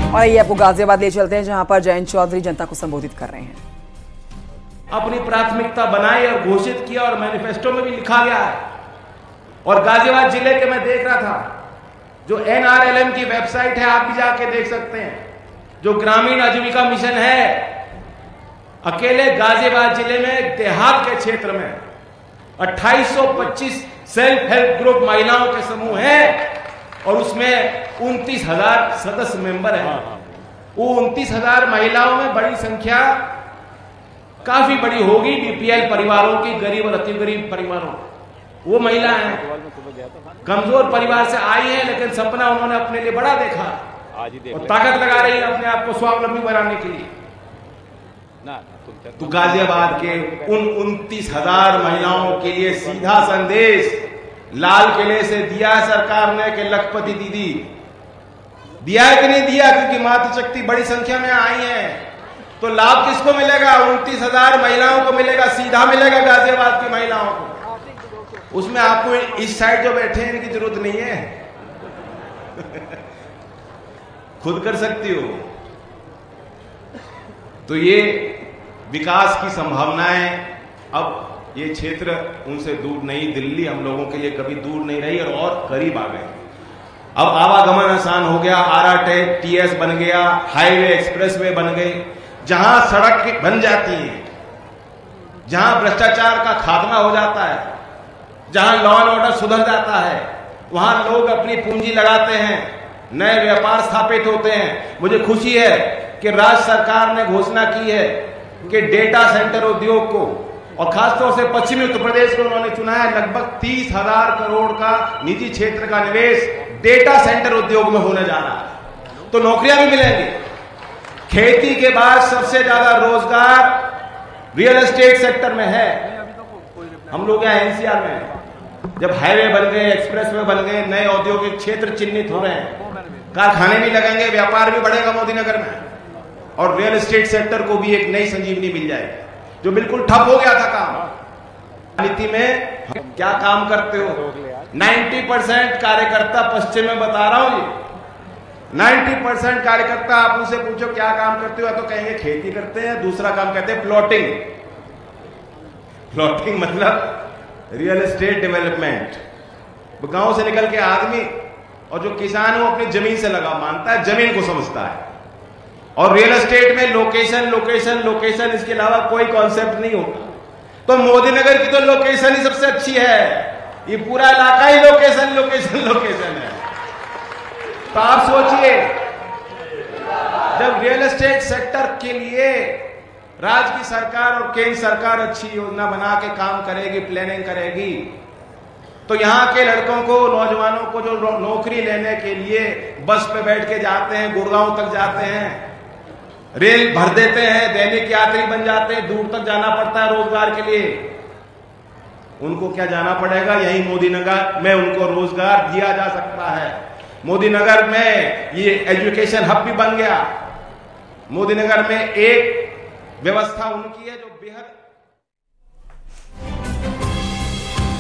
और ये आपको गाजियाबाद ले चलते हैं, जहां पर जयंत चौधरी जनता को संबोधित कर रहे हैं। अपनी प्राथमिकता बनाई और घोषित किया और मैनिफेस्टो में भी लिखा गया है। और गाजियाबाद जिले के मैं देख रहा था, जो NRLM की वेबसाइट है, आप भी जाके देख सकते हैं, जो ग्रामीण आजीविका मिशन है, अकेले गाजियाबाद जिले में देहात के क्षेत्र में 2825 सेल्फ हेल्प ग्रुप महिलाओं के समूह हैं और उसमें 29,000 सदस्य मेंबर हैं। वो 29,000 महिलाओं में बड़ी संख्या काफी बड़ी होगी BPL परिवारों की, गरीब और अति गरीब परिवारों। वो महिला हैं, कमजोर परिवार से आई हैं, लेकिन सपना उन्होंने अपने लिए बड़ा देखा और ताकत लगा रही है अपने आप को स्वावलंबी बनाने के लिए। तो गाजियाबाद के उन 29,000 महिलाओं के लिए सीधा संदेश लाल किले से दिया है सरकार ने कि लखपति दीदी दिया है कि नहीं दिया, क्योंकि मातृशक्ति बड़ी संख्या में आई है। तो लाभ किसको मिलेगा? 29,000 महिलाओं को मिलेगा, सीधा मिलेगा गाजियाबाद की महिलाओं को। उसमें आपको इस साइड जो बैठे हैं इनकी जरूरत नहीं है, खुद कर सकती हो। तो ये विकास की संभावनाएं, अब ये क्षेत्र उनसे दूर नहीं, दिल्ली हम लोगों के लिए कभी दूर नहीं रही और करीब आ गए। अब आवागमन आसान हो गया, आरआरटेक TS बन गया, हाईवे एक्सप्रेसवे बन गए, जहां सड़क बन जाती है, जहां भ्रष्टाचार का खात्मा हो जाता है, जहां लॉ एंड ऑर्डर सुधर जाता है, वहां लोग अपनी पूंजी लगाते हैं, नए व्यापार स्थापित होते हैं। मुझे खुशी है कि राज्य सरकार ने घोषणा की है कि डेटा सेंटर उद्योग को, और खासतौर से पश्चिमी उत्तर प्रदेश को उन्होंने चुना है, लगभग 30,000 करोड़ का निजी क्षेत्र का निवेश डेटा सेंटर उद्योग में होने जा रहा है। तो नौकरियां भी मिलेंगी। खेती के बाद सबसे ज्यादा रोजगार रियल एस्टेट सेक्टर में है। हम लोग यहाँ NCR में हैं, जब हाईवे बन गए, एक्सप्रेसवे बन गए, नए औद्योगिक क्षेत्र चिन्हित हो रहे हैं, कारखाने भी लगेंगे, व्यापार भी बढ़ेगा मोदी नगर में, और रियल एस्टेट सेक्टर को भी एक नई संजीवनी मिल जाएगी, जो बिल्कुल ठप हो गया था काम। नीति में क्या काम करते हो? 90% कार्यकर्ता, पश्चिम में बता रहा हूं जी, 90% कार्यकर्ता आप उनसे पूछो क्या काम करते हो, तो कहेंगे खेती करते हैं, दूसरा काम कहते हैं प्लॉटिंग। प्लॉटिंग मतलब रियल एस्टेट डेवलपमेंट। गांव से निकल के आदमी और जो किसान वो अपनी जमीन से लगा मानता है, जमीन को समझता है, और रियल एस्टेट में लोकेशन लोकेशन लोकेशन, इसके अलावा कोई कॉन्सेप्ट नहीं होता। तो मोदी नगर की तो लोकेशन ही सबसे अच्छी है, ये पूरा इलाका ही लोकेशन लोकेशन लोकेशन है। तो आप सोचिए, जब रियल एस्टेट सेक्टर के लिए राज्य की सरकार और केंद्र सरकार अच्छी योजना बना के काम करेगी, प्लानिंग करेगी, तो यहाँ के लड़कों को, नौजवानों को जो नौकरी लेने के लिए बस पे बैठ के जाते हैं, गुड़गांव तक जाते हैं, रेल भर देते हैं, दैनिक यात्री बन जाते हैं, दूर तक जाना पड़ता है रोजगार के लिए, उनको क्या जाना पड़ेगा? यही मोदी नगर में उनको रोजगार दिया जा सकता है। मोदी नगर में ये एजुकेशन हब भी बन गया। मोदी नगर में एक व्यवस्था उनकी है जो बेहद